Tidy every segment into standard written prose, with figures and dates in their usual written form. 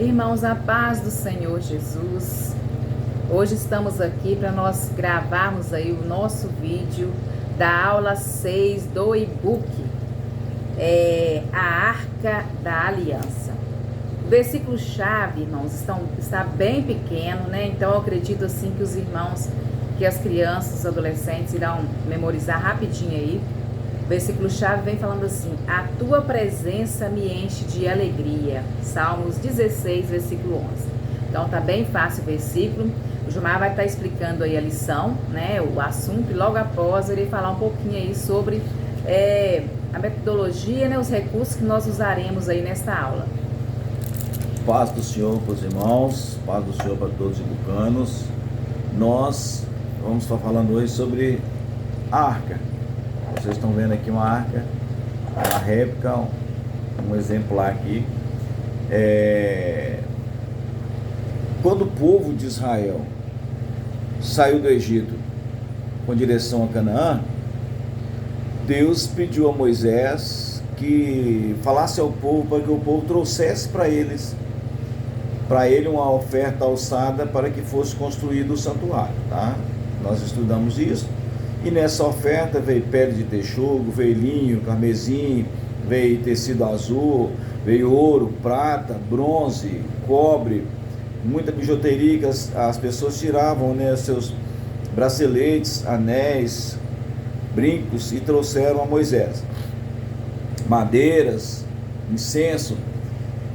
Irmãos, a paz do Senhor Jesus. Hoje estamos aqui para nós gravarmos aí o nosso vídeo da aula 6 do e-book, a Arca da Aliança. O versículo-chave, irmãos, está bem pequeno, né? Então eu acredito assim que os irmãos, que as crianças, os adolescentes irão memorizar rapidinho aí. O versículo-chave vem falando assim: a tua presença me enche de alegria. Salmos 16, versículo 11. Então tá bem fácil o versículo. O Gilmar vai estar explicando aí a lição, né, o assunto, e logo após eu irei falar um pouquinho aí sobre a metodologia, né, os recursos que nós usaremos aí nesta aula. Paz do Senhor para os irmãos, paz do Senhor para todos os ibucanos. Nós vamos estar falando hoje sobre a arca. Vocês estão vendo aqui uma arca, uma réplica, um exemplar aqui. Quando o povo de Israel saiu do Egito com direção a Canaã, Deus pediu a Moisés que falasse ao povo para que o povo trouxesse para ele uma oferta alçada para que fosse construído o santuário, tá? Nós estudamos isso. E nessa oferta veio pele de texugo, veio linho, carmesim, veio tecido azul, veio ouro, prata, bronze, cobre, muita bijuteria que as pessoas tiravam, né, seus braceletes, anéis, brincos, e trouxeram a Moisés. Madeiras, incenso,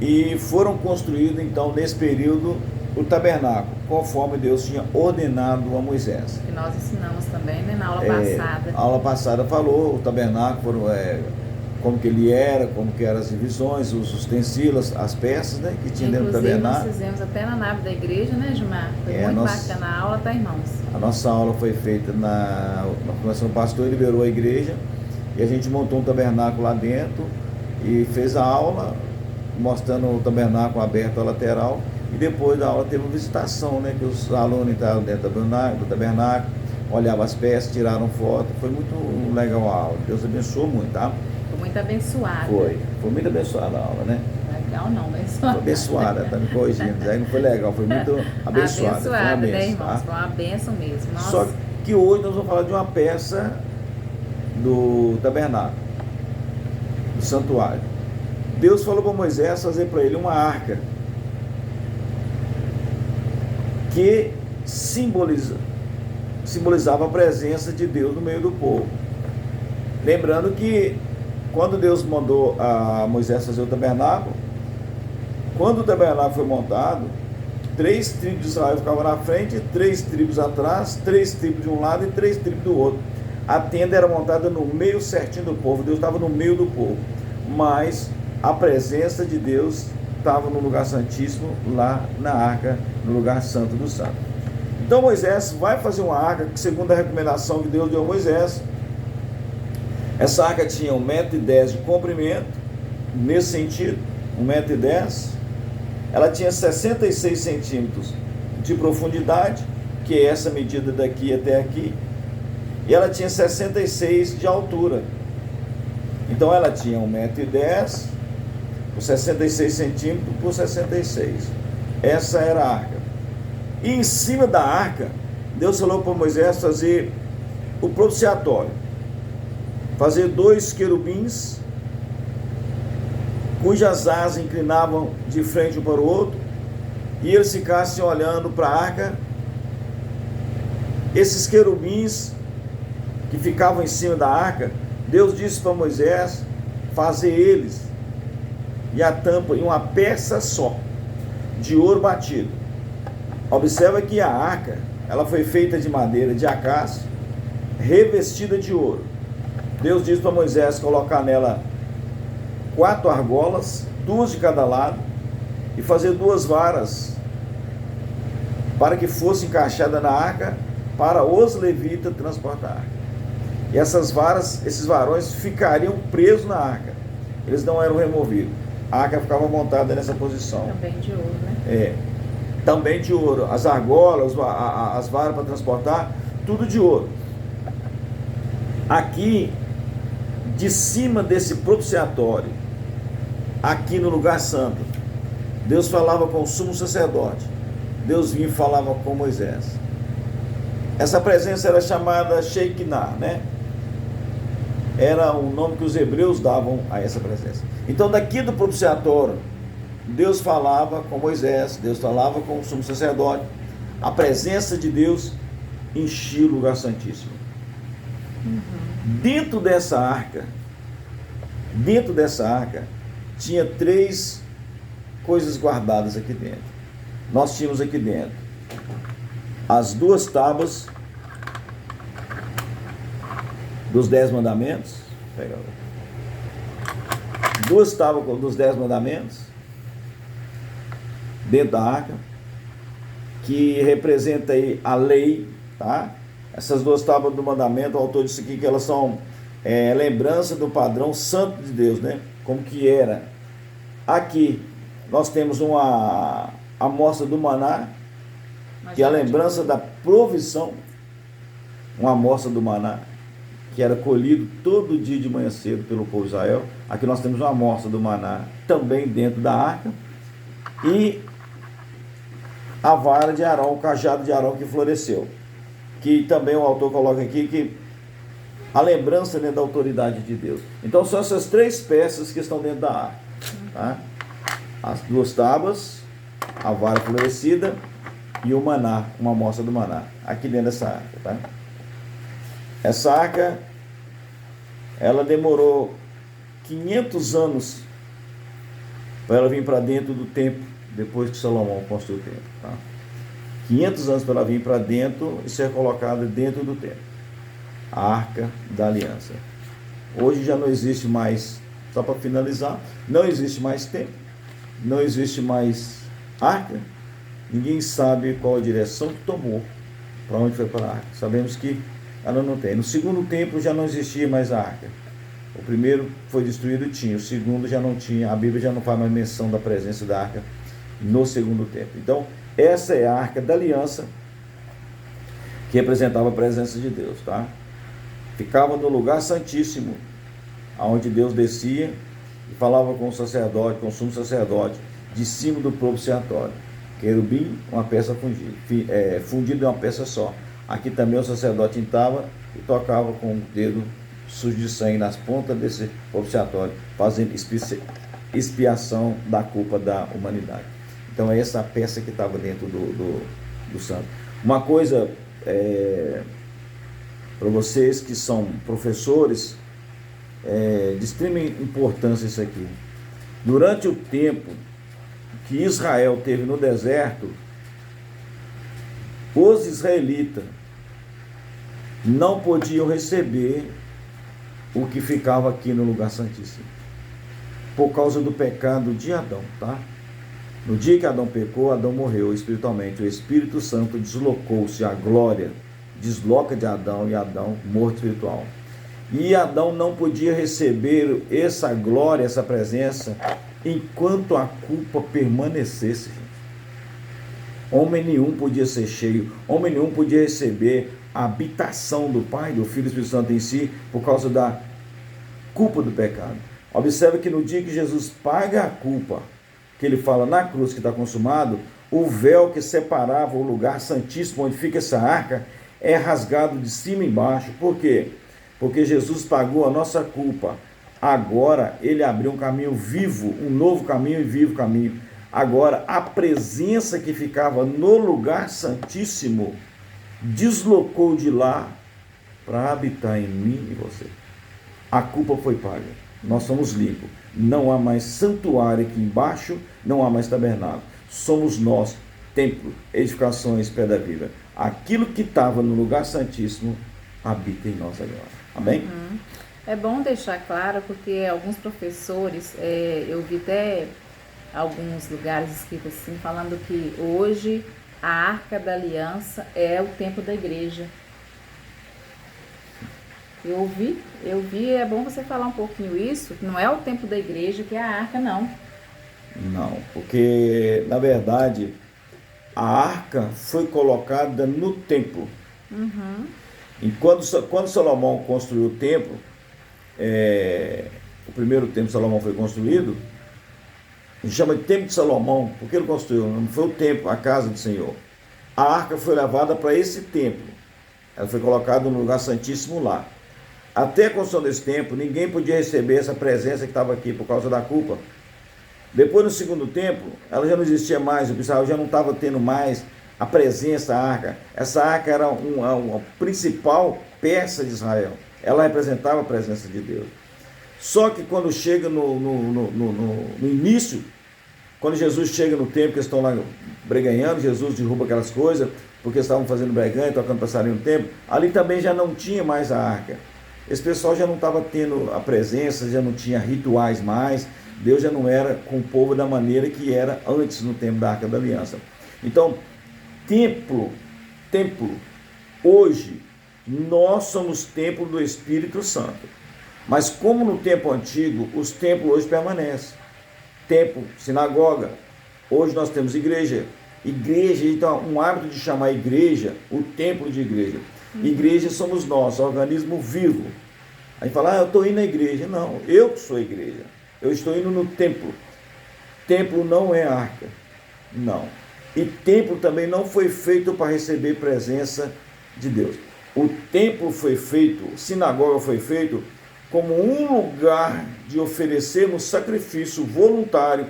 e foram construídos então nesse período o tabernáculo, conforme Deus tinha ordenado a Moisés. Que nós ensinamos também, né, na aula passada. A aula passada falou o tabernáculo, como que ele era, como que eram as divisões, os utensílios, as peças, né, que tinha dentro do tabernáculo. Nós fizemos até na nave da igreja, né, Gilmar? Foi muito bacana a aula, tá, irmãos? A nossa aula foi feita na formação do pastor, liberou a igreja, e a gente montou um tabernáculo lá dentro, e fez a aula, mostrando o tabernáculo aberto à lateral. E depois da aula teve uma visitação, né, que os alunos entraram dentro do tabernáculo, olhavam as peças, tiraram foto. Foi muito legal a aula. Deus abençoou muito, tá? Foi muito abençoada. Foi muito abençoada a aula, né? Legal não, abençoada. Foi abençoada, tá me corrigindo. Aí não foi legal, foi muito abençoada. Abençoada, foi uma benção, né, irmãos? tá? Foi uma benção mesmo. Nossa. Só que hoje nós vamos falar de uma peça do tabernáculo, do santuário. Deus falou para Moisés fazer para ele uma arca que simbolizava a presença de Deus no meio do povo. Lembrando que quando Deus mandou a Moisés fazer o tabernáculo, quando o tabernáculo foi montado, 3 tribos de Israel ficavam na frente, 3 tribos atrás, 3 tribos de um lado e 3 tribos do outro. A tenda era montada no meio certinho do povo, Deus estava no meio do povo, mas a presença de Deus estava no lugar santíssimo, lá na arca, no lugar santo do santo. Então Moisés vai fazer uma arca, segundo a recomendação que Deus deu a Moisés. Essa arca tinha 1,10 m de comprimento, nesse sentido, 1,10 m. Ela tinha 66 centímetros de profundidade, que é essa medida daqui até aqui, e ela tinha 66 de altura. Então ela tinha 1,10 m por 66 centímetros por 66. Essa era a arca. E em cima da arca, Deus falou para Moisés fazer o propiciatório. Fazer 2 querubins, cujas asas inclinavam de frente um para o outro, e eles ficassem olhando para a arca. Esses querubins que ficavam em cima da arca, Deus disse para Moisés fazer eles e a tampa em uma peça só, de ouro batido. Observa que a arca, ela foi feita de madeira de acácio, revestida de ouro. Deus disse para Moisés colocar nela 4 argolas, 2 de cada lado, e fazer 2 varas, para que fosse encaixada na arca, para os levitas transportar a arca. E essas varas, esses varões ficariam presos na arca, eles não eram removidos. A arca ficava montada nessa posição. Também de ouro, né? Também de ouro. As argolas, as varas para transportar, tudo de ouro. Aqui, de cima desse propiciatório, aqui no lugar santo, Deus falava com o sumo sacerdote. Deus vinha e falava com Moisés. Essa presença era chamada Shekinah, né? Era o nome que os hebreus davam a essa presença. Então, daqui do propiciatório, Deus falava com Moisés, Deus falava com o sumo sacerdote. A presença de Deus enchia o lugar santíssimo. Dentro dessa arca, tinha 3 coisas guardadas aqui dentro. Nós tínhamos aqui dentro as 2 tábuas dos 10 mandamentos. Pega 2 tábuas dos 10 mandamentos dentro da arca, que representa aí a lei, tá? Essas 2 tábuas do mandamento, o autor disse aqui que elas são lembrança do padrão santo de Deus, né? Como que era. Aqui nós temos uma amostra do maná, que é a lembrança da provisão, uma amostra do maná, que era colhido todo dia de manhã cedo pelo povo de Israel. Aqui nós temos uma amostra do maná também dentro da arca, e a vara de Arão, o cajado de Arão que floresceu, que também o autor coloca aqui que a lembrança, né, da autoridade de Deus. Então são essas 3 peças que estão dentro da arca, tá? As 2 tábuas, a vara florescida e o maná, uma amostra do maná, aqui dentro dessa arca, tá? Essa arca, ela demorou 500 anos para ela vir para dentro do templo, depois que Salomão construiu o templo, tá? 500 anos para ela vir para dentro e ser colocada dentro do templo. A Arca da Aliança. Hoje já não existe mais, só para finalizar, não existe mais templo, não existe mais arca, ninguém sabe qual a direção que tomou, para onde foi para a arca. Sabemos que ela não tem. No segundo templo já não existia mais a arca. O primeiro foi destruído e tinha, o segundo já não tinha. A Bíblia já não faz mais menção da presença da arca no segundo templo. Então, essa é a Arca da Aliança, que representava a presença de Deus, tá? Ficava no lugar santíssimo, aonde Deus descia e falava com o sacerdote, com o sumo sacerdote, de cima do propiciatório. Querubim, uma peça fundida em uma peça só. Aqui também o sacerdote entrava e tocava com o dedo sujo de sangue nas pontas desse propiciatório, fazendo expiação da culpa da humanidade. Então é essa peça que estava dentro do santo. Uma coisa para vocês que são professores, de extrema importância isso aqui. Durante o tempo que Israel teve no deserto, os israelitas não podiam receber o que ficava aqui no lugar santíssimo, por causa do pecado de Adão, tá? No dia que Adão pecou, Adão morreu espiritualmente. O Espírito Santo deslocou-se, a glória desloca de Adão, e Adão morto espiritual. E Adão não podia receber essa glória, essa presença, enquanto a culpa permanecesse. Homem nenhum podia ser cheio, homem nenhum podia receber a habitação do Pai, do Filho e do Espírito Santo em si, por causa da culpa do pecado. Observe que no dia que Jesus paga a culpa, que ele fala na cruz que está consumado, o véu que separava o lugar santíssimo, onde fica essa arca, é rasgado de cima e embaixo. Por quê? Porque Jesus pagou a nossa culpa. Agora ele abriu um caminho vivo, um novo caminho e vivo caminho. Agora a presença que ficava no lugar santíssimo deslocou de lá para habitar em mim e você. A culpa foi paga. Nós somos limpos. Não há mais santuário aqui embaixo, não há mais tabernáculo. Somos nós, templo, edificações, pedra viva. Aquilo que estava no lugar santíssimo habita em nós agora. Amém? É bom deixar claro, porque alguns professores, eu vi até alguns lugares escritos assim, falando que hoje a Arca da Aliança é o templo da igreja. Eu vi, é bom você falar um pouquinho isso, que não é o templo da igreja que é a arca, não. Não, porque na verdade a arca foi colocada no templo. E quando Salomão construiu o templo, o primeiro templo de Salomão foi construído, a gente chama de Templo de Salomão, porque ele construiu, não foi o templo, a casa do Senhor. A arca foi levada para esse templo, ela foi colocada no lugar santíssimo lá. Até a construção desse templo, ninguém podia receber essa presença que estava aqui por causa da culpa. Depois, no segundo templo, ela já não existia mais, o pessoal já não estava tendo mais a presença da arca. Essa arca era uma principal peça de Israel, ela representava a presença de Deus. Só que quando chega no início, quando Jesus chega no templo, que eles estão lá breganhando, Jesus derruba aquelas coisas, porque estavam fazendo breganha, tocando passarinho no templo, ali também já não tinha mais a arca. Esse pessoal já não estava tendo a presença, já não tinha rituais mais, Deus já não era com o povo da maneira que era antes no tempo da Arca da Aliança. Então, templo, hoje, nós somos templo do Espírito Santo. Mas como no tempo antigo, os templos hoje permanecem. Templo, sinagoga. Hoje nós temos igreja. Igreja, então, um hábito de chamar igreja, o templo de igreja. Igreja somos nós, organismo vivo. Aí fala, eu estou indo na igreja. Não, eu que sou a igreja. Eu estou indo no templo. Templo não é arca. Não. E templo também não foi feito para receber presença de Deus. O templo foi feito, sinagoga foi feito como um lugar de oferecermos sacrifício voluntário,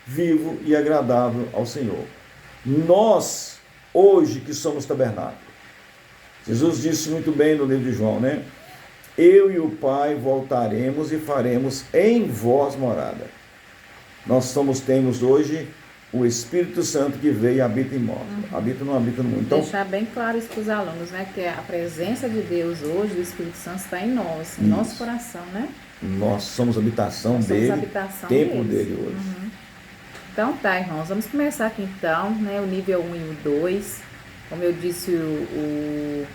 vivo e agradável ao Senhor. Nós, hoje que somos tabernáculo, Jesus disse muito bem no livro de João, né? Eu e o Pai voltaremos e faremos em vós morada. Nós temos hoje o Espírito Santo que veio e habita em nós. Não habita no mundo. Então, deixar bem claro isso para os alunos, né? Que a presença de Deus hoje, do Espírito Santo, está em nós, em nosso coração, né? Nós somos habitação dele, templo dele hoje. Então tá, irmãos, vamos começar aqui então, né? O nível 1 e o 2. Como eu disse, o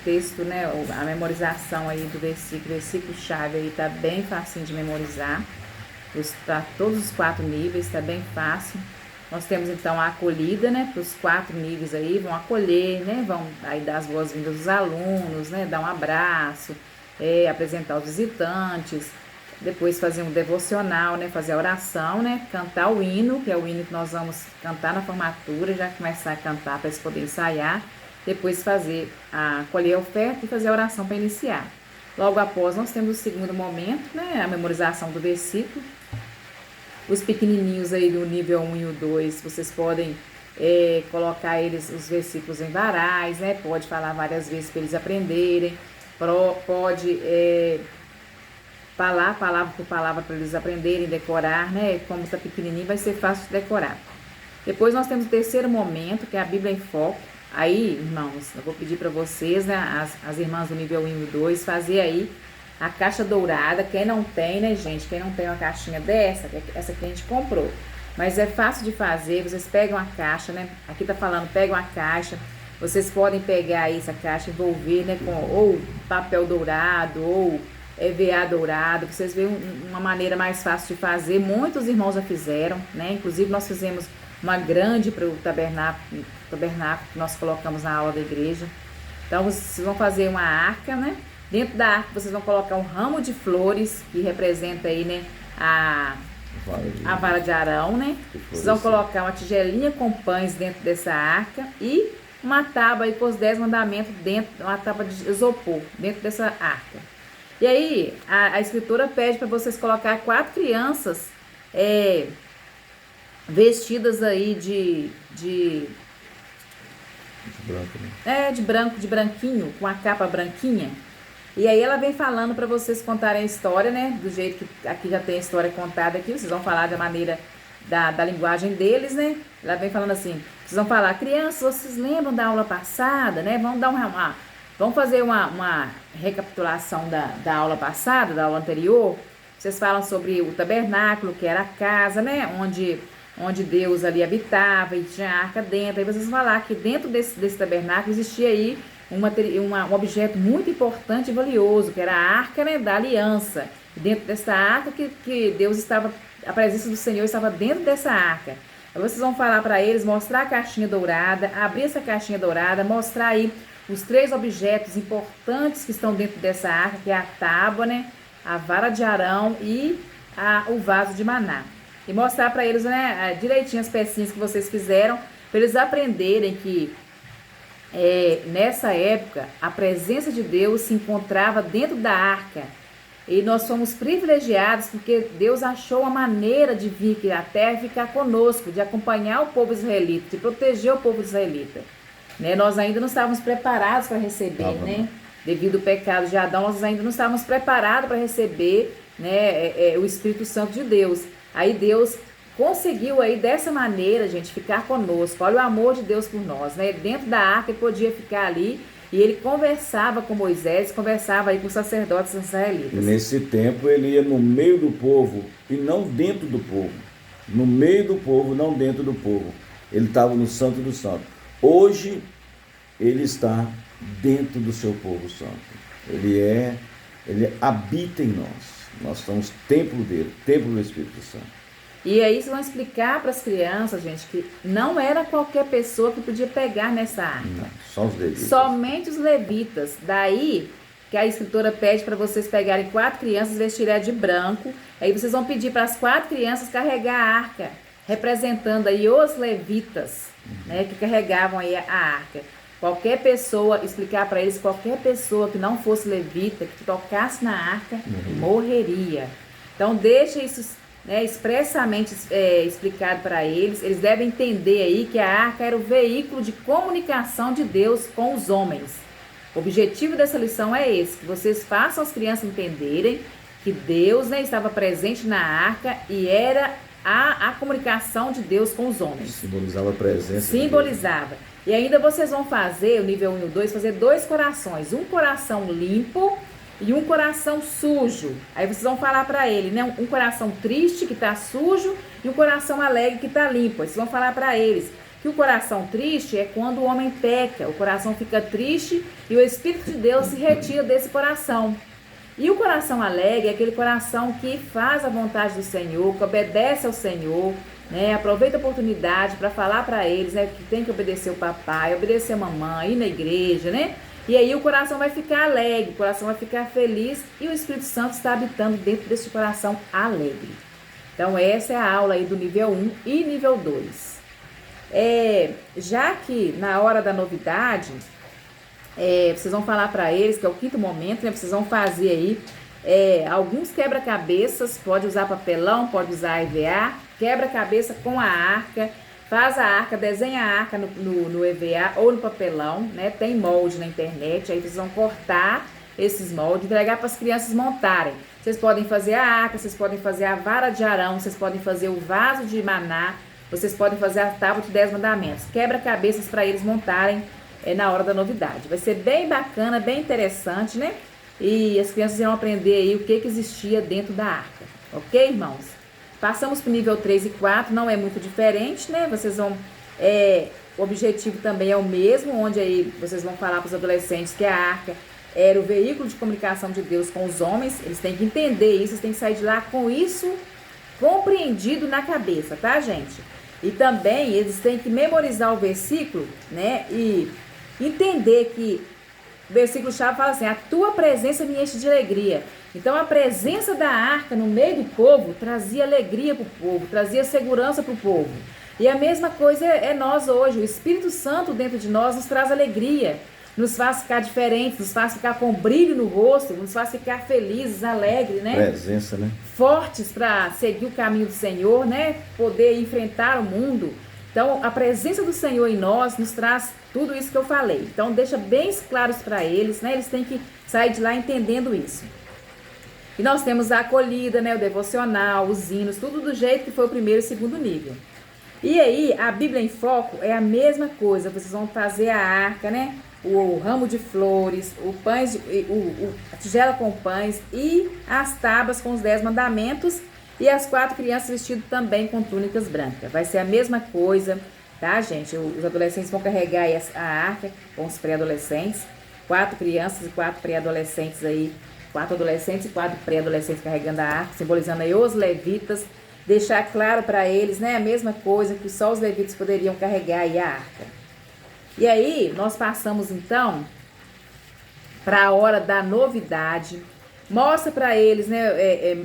texto, né? A memorização aí do versículo-chave aí tá bem facinho de memorizar. Para todos os 4 níveis, está bem fácil. Nós temos então a acolhida, né? Para os 4 níveis aí, vão acolher, né? Vão aí dar as boas-vindas aos alunos, né? Dar um abraço, apresentar os visitantes, depois fazer um devocional, né? Fazer a oração, né? Cantar o hino, que é o hino que nós vamos cantar na formatura, já começar a cantar para eles poderem ensaiar. Depois colher a oferta e fazer a oração para iniciar. Logo após, nós temos o segundo momento, né? A memorização do versículo. Os pequenininhos aí do nível 1 e o 2, vocês podem colocar os versículos em varais, né? Pode falar várias vezes para eles aprenderem. Pode falar palavra por palavra para eles aprenderem, decorar, né? Como está pequenininho, vai ser fácil de decorar. Depois nós temos o terceiro momento, que é a Bíblia em Foco. Aí, irmãos, eu vou pedir para vocês, né? As irmãs do nível 1 e 2, fazer aí a caixa dourada. Quem não tem, né, gente? Quem não tem uma caixinha dessa, essa que a gente comprou. Mas é fácil de fazer, vocês pegam a caixa, né? Aqui tá falando, pegam a caixa. Vocês podem pegar aí essa caixa, envolver, né, com ou papel dourado, ou EVA dourado. Vocês veem uma maneira mais fácil de fazer. Muitos irmãos já fizeram, né? Inclusive nós fizemos uma grande para o tabernáculo que nós colocamos na aula da igreja. Então vocês vão fazer uma arca, né? Dentro da arca vocês vão colocar um ramo de flores, que representa aí, né, a vara de Arão, né? Vocês vão colocar uma tigelinha com pães dentro dessa arca e uma tábua aí com os 10 mandamentos dentro, uma tábua de isopor dentro dessa arca. E aí a escritura pede para vocês colocar 4 crianças vestidas aí de branco, né? De branquinho, com a capa branquinha. E aí ela vem falando para vocês contarem a história, né? Do jeito que aqui já tem a história contada aqui, vocês vão falar da maneira da linguagem deles, né? Ela vem falando assim, vocês vão falar, crianças, vocês lembram da aula passada, né? Vamos fazer uma recapitulação da aula passada, da aula anterior. Vocês falam sobre o tabernáculo, que era a casa, né? Onde Deus ali habitava e tinha a arca dentro. Aí vocês vão falar que dentro desse tabernáculo existia aí um objeto muito importante e valioso, que era a arca, né, da aliança. E dentro dessa arca que Deus estava, a presença do Senhor estava dentro dessa arca. Aí vocês vão falar para eles, mostrar a caixinha dourada, abrir essa caixinha dourada, mostrar aí os 3 objetos importantes que estão dentro dessa arca, que é a tábua, né, a vara de Arão e o vaso de maná. e mostrar para eles, né, direitinho as pecinhas que vocês fizeram, para eles aprenderem que nessa época a presença de Deus se encontrava dentro da arca. E nós fomos privilegiados porque Deus achou uma maneira de vir aqui na terra e ficar conosco, de acompanhar o povo israelita, de proteger o povo israelita. Né? Nós ainda não estávamos preparados para receber, né? Devido ao pecado de Adão, nós ainda não estávamos preparados para receber, né, o Espírito Santo de Deus. Aí Deus conseguiu aí dessa maneira, gente, ficar conosco. Olha o amor de Deus por nós, né? Dentro da arca ele podia ficar ali. E ele conversava com Moisés, conversava aí com os sacerdotes israelitas. Nesse tempo ele ia no meio do povo e não dentro do povo. No meio do povo, não dentro do povo. Ele estava no Santo do Santo. Hoje ele está dentro do seu povo santo. Ele habita em nós. Nós somos templo dele, templo do Espírito Santo. E aí vocês vão explicar para as crianças, gente, que não era qualquer pessoa que podia pegar nessa arca. Não, só os levitas. Somente os levitas. Daí que a escritora pede para vocês pegarem 4 crianças, vestirem de branco. Aí vocês vão pedir para as 4 crianças carregar a arca, representando aí os levitas, né, que carregavam aí a arca. Qualquer pessoa, explicar para eles, qualquer pessoa que não fosse levita, que tocasse na arca, morreria. Então deixa isso, né, expressamente explicado para eles. Eles devem entender aí que a arca era o veículo de comunicação de Deus com os homens. O objetivo dessa lição é esse, que vocês façam as crianças entenderem que Deus, né, estava presente na arca e era a comunicação de Deus com os homens. Simbolizava a presença. Simbolizava. E ainda vocês vão fazer, o nível 1 e o 2, fazer 2 corações. Um coração limpo e um coração sujo. Aí vocês vão falar para ele, né? Um coração triste que está sujo e um coração alegre que está limpo. Aí vocês vão falar para eles que o coração triste é quando o homem peca. O coração fica triste e o Espírito de Deus se retira desse coração. E o coração alegre é aquele coração que faz a vontade do Senhor, que obedece ao Senhor, né? Aproveita a oportunidade para falar para eles, né, que tem que obedecer o papai, obedecer a mamãe, ir na igreja, né? E aí o coração vai ficar alegre, o coração vai ficar feliz e o Espírito Santo está habitando dentro desse coração alegre. Então essa é a aula aí do nível 1 e nível 2. Já que na hora da novidade, vocês vão falar para eles, que é o 5º momento, né? Vocês vão fazer aí alguns quebra-cabeças, pode usar papelão, pode usar EVA, quebra-cabeça com a arca. Faz a arca, desenha a arca no EVA ou no papelão, né? Tem molde na internet, aí vocês vão cortar esses moldes, entregar para as crianças montarem. Vocês podem fazer a arca, vocês podem fazer a vara de Arão, vocês podem fazer o vaso de maná, vocês podem fazer a tábua de 10 mandamentos. Quebra-cabeças para eles montarem na hora da novidade. Vai ser bem bacana, bem interessante, né? E as crianças irão aprender aí o que existia dentro da arca. Ok, irmãos? Passamos para o nível 3 e 4, não é muito diferente, né? Vocês vão... o objetivo também é o mesmo, onde aí vocês vão falar para os adolescentes que a arca era o veículo de comunicação de Deus com os homens. Eles têm que entender isso, eles têm que sair de lá com isso compreendido na cabeça, tá, gente? E também eles têm que memorizar o versículo, né? E entender que o versículo-chave fala assim: a tua presença me enche de alegria. Então a presença da arca no meio do povo trazia alegria para o povo, trazia segurança para o povo. E a mesma coisa é nós hoje. O Espírito Santo dentro de nós nos traz alegria, nos faz ficar diferentes, nos faz ficar com brilho no rosto, nos faz ficar felizes, alegres, né? Presença, né? Fortes para seguir o caminho do Senhor, né? Poder enfrentar o mundo. Então, a presença do Senhor em nós nos traz tudo isso que eu falei. Então, deixa bem claros para eles, né? Eles têm que sair de lá entendendo isso. E nós temos a acolhida, né? O devocional, os hinos, tudo do jeito que foi o 1º e 2º nível. E aí, a Bíblia em Foco é a mesma coisa. Vocês vão fazer a arca, né? O ramo de flores, a tigela com pães e as tábuas com os 10 mandamentos. E as 4 crianças vestidas também com túnicas brancas. Vai ser a mesma coisa, tá, gente? Os adolescentes vão carregar aí a arca com os pré-adolescentes. 4 crianças e 4 pré-adolescentes aí. 4 adolescentes e 4 pré-adolescentes carregando a arca, simbolizando aí os levitas. Deixar claro para eles, né? A mesma coisa que só os levitas poderiam carregar aí a arca. E aí, nós passamos então para a hora da novidade. Mostra para eles, né?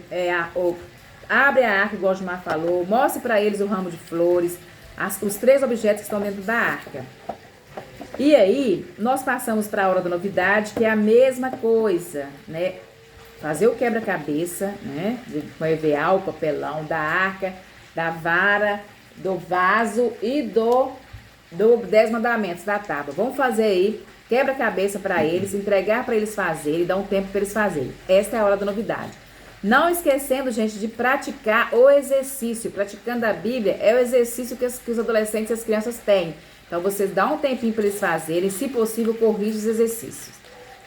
abre a arca, igual o Gilmar falou, mostre para eles o ramo de flores, os 3 objetos que estão dentro da arca. E aí, nós passamos para a hora da novidade, que é a mesma coisa, né? Fazer o quebra-cabeça, né? Com EVA, o papelão da arca, da vara, do vaso e do 10 mandamentos da tábua. Vamos fazer aí, quebra-cabeça para eles, entregar para eles fazerem, dar um tempo para eles fazerem. Esta é a hora da novidade. Não esquecendo, gente, de praticar o exercício. Praticando a Bíblia é o exercício que os adolescentes e as crianças têm. Então, vocês dão um tempinho para eles fazerem, se possível, corrige os exercícios.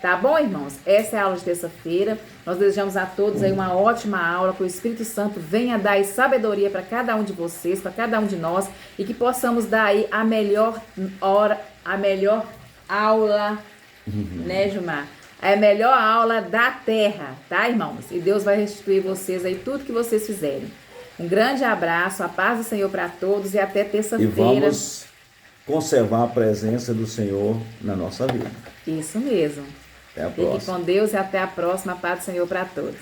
Tá bom, irmãos? Essa é a aula de terça-feira. Nós desejamos a todos aí uma ótima aula, que o Espírito Santo venha dar aí sabedoria para cada um de vocês, para cada um de nós, e que possamos dar aí a melhor hora, a melhor aula, né, Gilmar? É a melhor aula da terra, tá, irmãos? E Deus vai restituir vocês aí tudo que vocês fizerem. Um grande abraço, a paz do Senhor para todos e até terça-feira. E vamos conservar a presença do Senhor na nossa vida. Isso mesmo. Até a próxima. Fique com Deus e até a próxima. A paz do Senhor para todos.